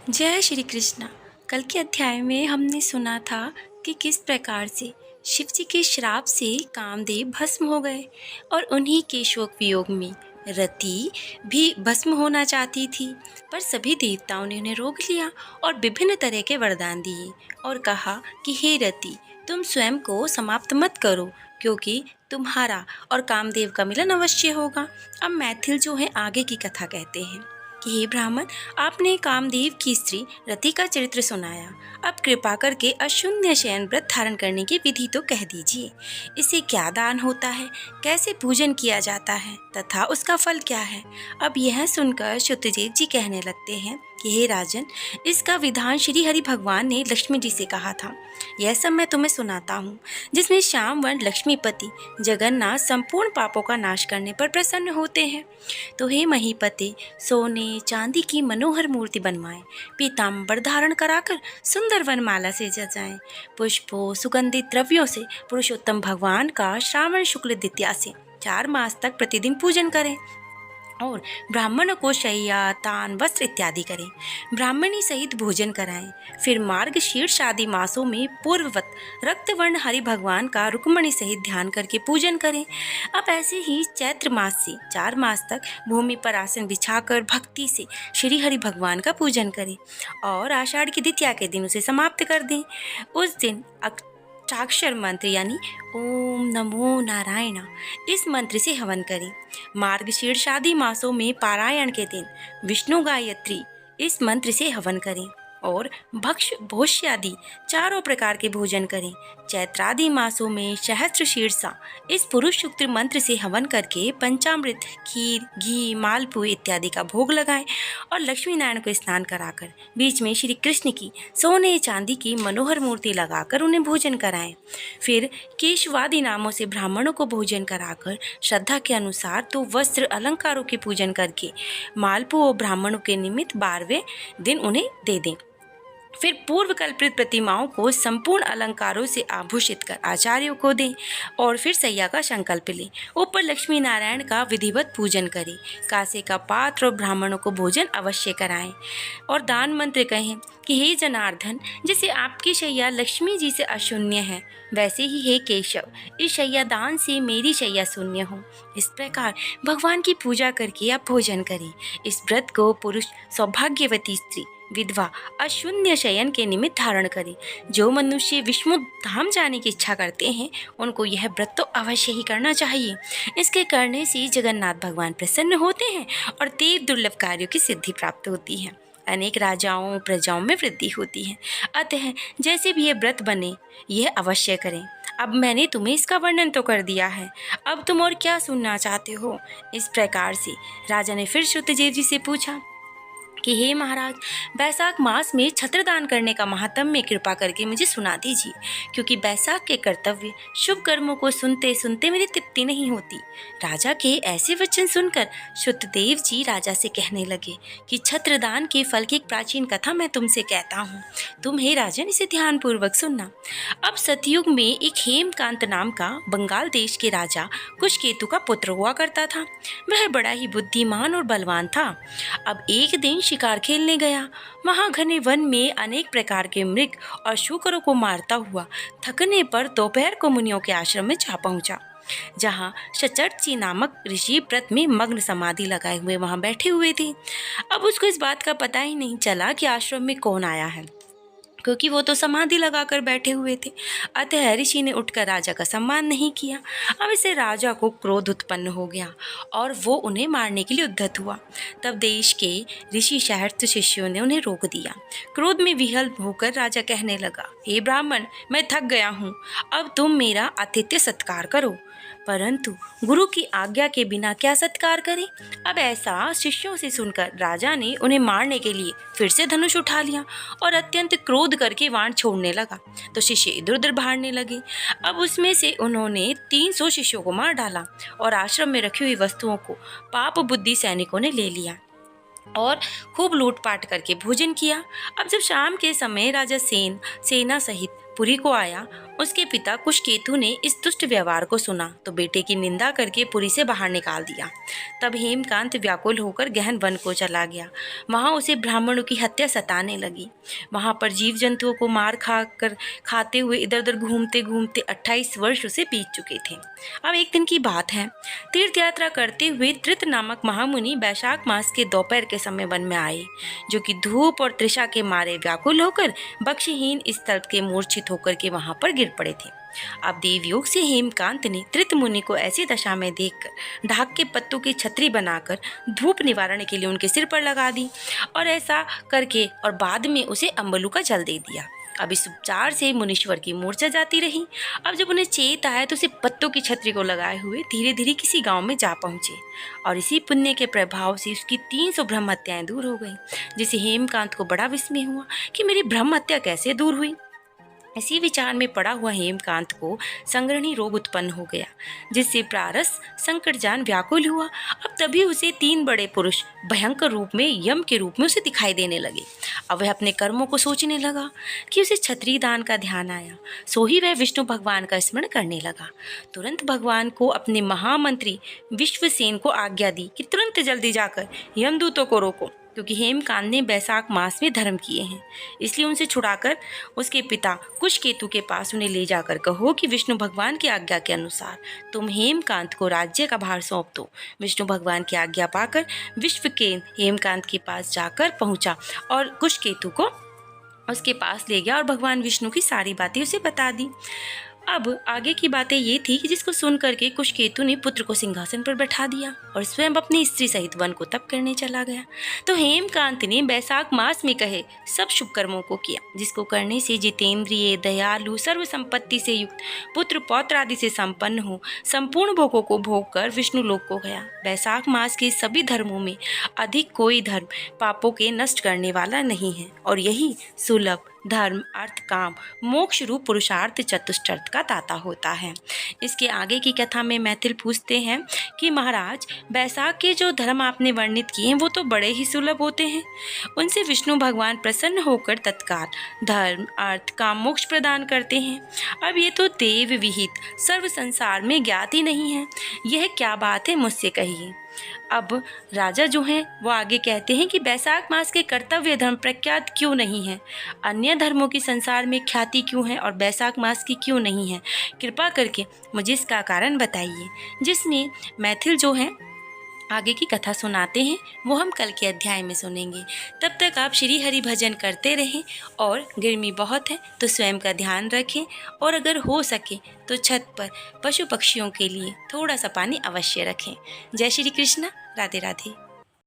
जय श्री कृष्णा। कल के अध्याय में हमने सुना था कि किस प्रकार से शिव जी के श्राप से कामदेव भस्म हो गए और उन्हीं के शोक वियोग में रति भी भस्म होना चाहती थी, पर सभी देवताओं ने उन्हें रोक लिया और विभिन्न तरह के वरदान दिए और कहा कि हे रति, तुम स्वयं को समाप्त मत करो, क्योंकि तुम्हारा और कामदेव का मिलन अवश्य होगा। अब मैथिल जो है आगे की कथा कहते हैं कि हे ब्राह्मण, आपने कामदेव की स्त्री रति का चरित्र सुनाया। अब कृपा करके अशून्य शयन व्रत धारण करने की विधि तो कह दीजिए। इससे क्या दान होता है, कैसे पूजन किया जाता है तथा उसका फल क्या है। अब यह सुनकर शुतदेव जी कहने लगते हैं कि हे राजन, इसका विधान श्री हरि भगवान ने लक्ष्मी जी से कहा था। यह सब मैं तुम्हें सुनाता हूँ, जिसमें श्यामवर्ण लक्ष्मीपति जगन्नाथ संपूर्ण पापों का नाश करने पर प्रसन्न होते हैं। तो हे महीपते, सोने चांदी की मनोहर मूर्ति बनवाएं, पीताम्बर धारण कराकर सुंदर वनमाला से सजाएं, पुष्पों सुगंधित द्रव्यों से पुरुषोत्तम भगवान का श्रावण शुक्ल द्वितीया से 4 मास तक प्रतिदिन पूजन करें और ब्राह्मणों को शैया तान वस्त्र इत्यादि करें। ब्राह्मणी सहित भोजन कराएं। फिर मार्ग शीर्ष आदि मासों में पूर्ववत रक्तवर्ण हरि भगवान का रुक्मणी सहित ध्यान करके पूजन करें। अब ऐसे ही चैत्र मास से 4 मास तक भूमि पर आसन बिछाकर भक्ति से श्री हरि भगवान का पूजन करें और आषाढ़ की द्वितीया के दिन उसे समाप्त कर दें। उस दिन चाक्षर मंत्र यानी ओम नमो नारायण इस मंत्र से हवन करें। मार्गशीर्ष आदि मासों में पारायण के दिन विष्णु गायत्री इस मंत्र से हवन करें और भक्ष भोष्य आदि चारों प्रकार के भोजन करें। चैत्रादि मासों में सहस्त्र शीर्षा इस पुरुष सूक्त मंत्र से हवन करके पंचामृत खीर घी मालपुए इत्यादि का भोग लगाएं और लक्ष्मी नारायण को स्नान कराकर बीच में श्री कृष्ण की सोने चांदी की मनोहर मूर्ति लगाकर उन्हें भोजन कराएं। फिर केशवादि नामों से ब्राह्मणों को भोजन कराकर श्रद्धा के अनुसार तो वस्त्र अलंकारों की पूजन करके मालपुओं ब्राह्मणों के निमित्त 12वें दिन उन्हें दे दें। फिर पूर्व कल्पित प्रतिमाओं को संपूर्ण अलंकारों से आभूषित कर आचार्यों को दें और फिर सैया का संकल्प लें। ऊपर लक्ष्मी नारायण का विधिवत पूजन करें। कासे का पात्र और ब्राह्मणों को भोजन अवश्य कराएं और दान मंत्र कहें कि हे जनार्दन, जैसे आपकी शैया लक्ष्मी जी से अशून्य है, वैसे ही हे केशव, इस शैया दान से मेरी शैया शून्य हो। इस प्रकार भगवान की पूजा करके आप भोजन करें। इस व्रत को पुरुष सौभाग्यवती स्त्री विधवा अशून्य शयन के निमित्त धारण करें। जो मनुष्य विष्णु धाम जाने की इच्छा करते हैं उनको यह व्रत तो अवश्य ही करना चाहिए। इसके करने से जगन्नाथ भगवान प्रसन्न होते हैं और देव दुर्लभ कार्यों की सिद्धि प्राप्त होती है। अनेक राजाओं प्रजाओं में वृद्धि होती है। अतः जैसे भी यह व्रत बने यह अवश्य करें। अब मैंने तुम्हें इसका वर्णन तो कर दिया है, अब तुम और क्या सुनना चाहते हो। इस प्रकार से राजा ने फिर शुतदेव जी से पूछा कि हे महाराज, बैसाख मास में छत्रदान करने का महात्म्य कृपा करके मुझे सुना दीजिए, क्योंकि बैसाख के कर्तव्य शुभ कर्मों को सुनते सुनते मेरी तृप्ति नहीं होती। राजा के ऐसे वचन सुनकर शुतदेव जी राजा से कहने लगे कि छत्रदान के फल की एक प्राचीन कथा मैं तुमसे कहता हूँ। तुम हे राजन इसे ध्यानपूर्वक सुनना। अब सतयुग में एक हेमकांत नाम का बंगाल देश के राजा कुशकेतु का पुत्र हुआ करता था। वह बड़ा ही बुद्धिमान और बलवान था। अब एक दिन शिकार खेलने गया। वहां घने वन में अनेक प्रकार के मृग और शूकरों को मारता हुआ थकने पर दोपहर को मुनियों के आश्रम में जा पहुंचा, जहां शचरची नामक ऋषि व्रत में मग्न समाधि लगाए हुए वहां बैठे हुए थे। अब उसको इस बात का पता ही नहीं चला कि आश्रम में कौन आया है, क्योंकि वो तो समाधि लगाकर बैठे हुए थे। अतः ऋषि ने उठकर राजा का सम्मान नहीं किया। अब इससे राजा को क्रोध उत्पन्न हो गया और वो उन्हें मारने के लिए उद्यत हुआ। तब देश के ऋषि सहस्त्र शिष्यों ने उन्हें रोक दिया। क्रोध में विहल होकर राजा कहने लगा, हे ब्राह्मण, मैं थक गया हूँ, अब तुम मेरा आतिथ्य सत्कार करो। परंतु गुरु की आज्ञा के बिना क्या सत्कार करें। अब ऐसा शिष्यों से सुनकर राजा ने उन्हें मारने के लिए फिर से धनुष उठा लिया और अत्यंत क्रोध करके बाण छोड़ने लगा। तो शिष्य इधर उधर भागने लगे। अब उसमें से उन्होंने 300 शिष्यों को मार डाला और आश्रम में रखी हुई वस्तुओं को पाप बुद्धि सैनिकों ने ले लिया और खूब लूटपाट करके भोजन किया। अब जब शाम के समय राजा सेना सहित पुरी को आया उसके पिता कुशकेतु ने इस दुष्ट व्यवहार को सुना तो बेटे की निंदा करके पुरी से बाहर निकाल दिया। तब हेमकांत व्याकुल होकर गहन वन को चला गया। वहाँ उसे ब्राह्मणों की हत्या सताने लगी। वहाँ पर जीव जंतुओं को मार खाते हुए इधर उधर घूमते घूमते 28 वर्ष उसे बीत चुके थे। अब एक दिन की बात है, तीर्थ यात्रा करते हुए त्रित नामक महामुनि वैशाख मास के दोपहर के समय वन में आए, जो कि धूप और तृषा के मारे व्याकुल होकर बक्षहीन स्थल के मूर्छित होकर के वहां पर गिर पड़े थे। अब देवयोग से हेमकांत ने त्रित मुनि को ऐसी दशा में देखकर ढाक के पत्तों की छतरी बनाकर धूप निवारण के लिए उनके सिर पर लगा दी और ऐसा करके और बाद में उसे अम्बलू का जल दे दिया। अब इस उपचार से मुनीश्वर की मूर्छा जाती रही। अब जब उन्हें चेत आया तो उसे पत्तों की छतरी को लगाए हुए धीरे धीरे किसी गांव में जा पहुंचे और इसी पुण्य के प्रभाव से उसकी 300 ब्रह्म हत्याएं दूर हो गई, जिसे हेमकांत को बड़ा विस्मय हुआ कि मेरी ब्रह्म हत्या कैसे दूर हुई। इसी विचार में पड़ा हुआ हेमकांत को संग्रहणी रोग उत्पन्न हो गया, जिससे प्रारस संकटजान व्याकुल हुआ। अब तभी उसे 3 बड़े पुरुष भयंकर रूप में यम के रूप में उसे दिखाई देने लगे। अब वह अपने कर्मों को सोचने लगा कि उसे छत्री दान का ध्यान आया, सो ही वह विष्णु भगवान का स्मरण करने लगा। तुरंत भगवान को अपने महामंत्री विश्वसेन को आज्ञा दी कि तुरंत जल्दी जाकर यमदूतों को रोको, क्योंकि हेमकांत ने बैसाख मास में धर्म किए हैं। इसलिए उनसे छुड़ाकर उसके पिता कुशकेतु के पास उन्हें ले जाकर कहो कि विष्णु भगवान की आज्ञा के अनुसार तुम हेमकांत को राज्य का भार सौंप दो। विष्णु भगवान की आज्ञा पाकर विश्वकेन हेमकांत के पास जाकर पहुंचा और कुशकेतु को उसके पास ले गया और भगवान विष्णु की सारी बातें उसे बता दी। अब आगे की बातें ये थी कि जिसको सुन करके कुशकेतु ने पुत्र को सिंहासन पर बैठा दिया और स्वयं अपनी स्त्री सहित वन को तप करने चला गया। तो हेमकांत ने बैसाख मास में कहे सब शुभ कर्मों को किया, जिसको करने से जितेंद्रिय, दयालु, सर्व संपत्ति से युक्त, पुत्र पौत्र आदि से संपन्न हो, संपूर्ण भोगों को भोग कर विष्णु लोक को गया। बैसाख मास के सभी धर्मों में अधिक कोई धर्म पापों के नष्ट करने वाला नहीं है और यही सुलभ धर्म, अर्थ, काम, मोक्ष रूप पुरुषार्थ चतुष्टर्थ का दाता होता है। इसके आगे की कथा में मैथिल पूछते हैं कि महाराज, बैसाख के जो धर्म आपने वर्णित किए हैं वो तो बड़े ही सुलभ होते हैं, उनसे विष्णु भगवान प्रसन्न होकर तत्काल धर्म, अर्थ, काम, मोक्ष प्रदान करते हैं। अब ये तो देव विहित सर्व संसार में ज्ञात ही नहीं है, यह क्या बात है, मुझसे कहिए। अब राजा जो हैं वो आगे कहते हैं कि बैसाख मास के कर्तव्य धर्म प्रख्यात क्यों नहीं है, अन्य धर्मों की संसार में ख्याति क्यों है और बैसाख मास की क्यों नहीं है, कृपा करके मुझे इसका कारण बताइए। जिसमें मैथिल जो है आगे की कथा सुनाते हैं वो हम कल के अध्याय में सुनेंगे। तब तक आप श्री हरि भजन करते रहें और गर्मी बहुत है तो स्वयं का ध्यान रखें और अगर हो सके तो छत पर पशु पक्षियों के लिए थोड़ा सा पानी अवश्य रखें। जय श्री कृष्ण, राधे राधे।